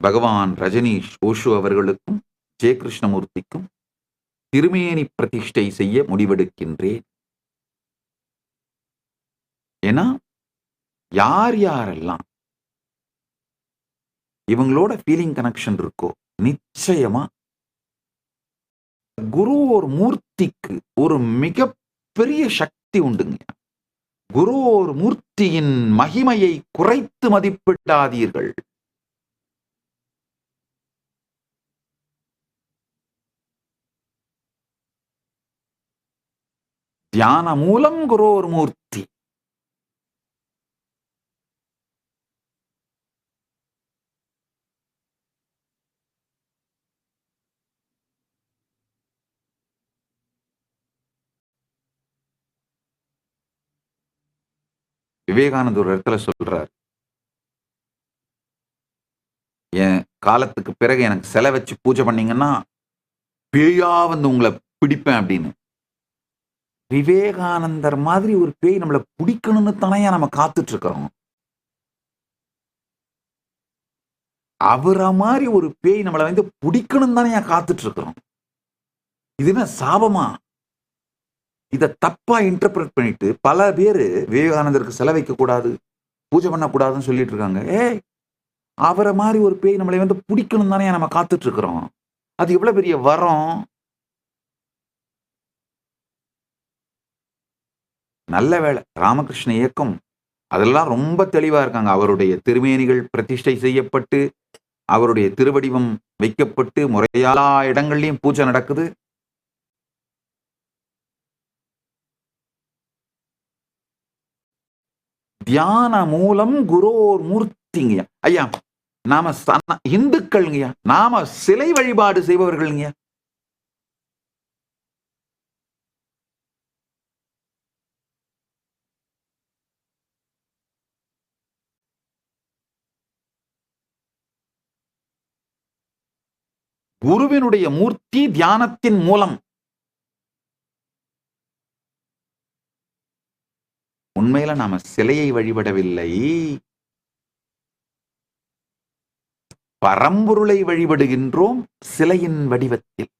பகவான் ரஜனீஷ் ஓஷோ அவர்களுக்கும் ஜெய கிருஷ்ணமூர்த்திக்கும் திருமேனி பிரதிஷ்டை செய்ய முடிவெடுக்கின்றேன். ஏன்னா யார் யாரெல்லாம் இவங்களோட ஃபீலிங் கனெக்ஷன் இருக்கோ நிச்சயமா குரு ஒரு மூர்த்திக்கு ஒரு மிகப்பெரிய சக்தி உண்டுங்க. குரு ஒரு மூர்த்தியின் மகிமையை குறைத்து மதிப்பிடாதீர்கள். தியான மூலம் குரு ஒரு மூர்த்தி. விவேகானந்தர் ஒரு இடத்துல சொல்றார், என் காலத்துக்கு பிறகு எனக்கு சிலை வச்சு பூஜை பண்ணீங்கன்னா பேயா வந்து உங்களை பிடிப்பேன் அப்படின்னு. விவேகானந்தர் மாதிரி ஒரு பேய் நம்மளை பிடிக்கணும்னு தானே நம்ம காத்துட்டு இருக்கிறோம். அவரை மாதிரி ஒரு பேய் நம்மளை வந்து பிடிக்கணும் தானே காத்துட்டு இருக்கிறோம். இது என்ன சாபமா? இதை தப்பா இன்டர்பிரட் பண்ணிட்டு பல பேரு விவேகானந்தருக்கு சிலை வைக்க கூடாது, பூஜை பண்ணக்கூடாதுன்னு சொல்லிட்டு இருக்காங்க. அவரை மாதிரி ஒரு பேய் நம்மளை வந்து பிடிக்கணும் தானே நம்ம காத்துட்டு இருக்கிறோம். அது எவ்வளவு பெரிய வரம். நல்ல வேளை ராமகிருஷ்ண இயக்கம் அதெல்லாம் ரொம்ப தெளிவா இருக்காங்க. அவருடைய திருமேனிகள் பிரதிஷ்டை செய்யப்பட்டு அவருடைய திருவடிவம் வைக்கப்பட்டு முறையாலா இடங்கள்லயும் பூஜை நடக்குது. தியான மூலம் குரோர் மூர்த்திங்க. ஐயா நாம இந்துக்கள்ங்கய்யா, நாம சிலை வழிபாடு செய்பவர்கள்ங்க. குருவினுடைய மூர்த்தி தியானத்தின் மூலம். உண்மையில நாம சிலையை வழிபடவில்லை, பரம்பொருளை வழிபடுகின்றோம் சிலையின் வடிவத்தில்.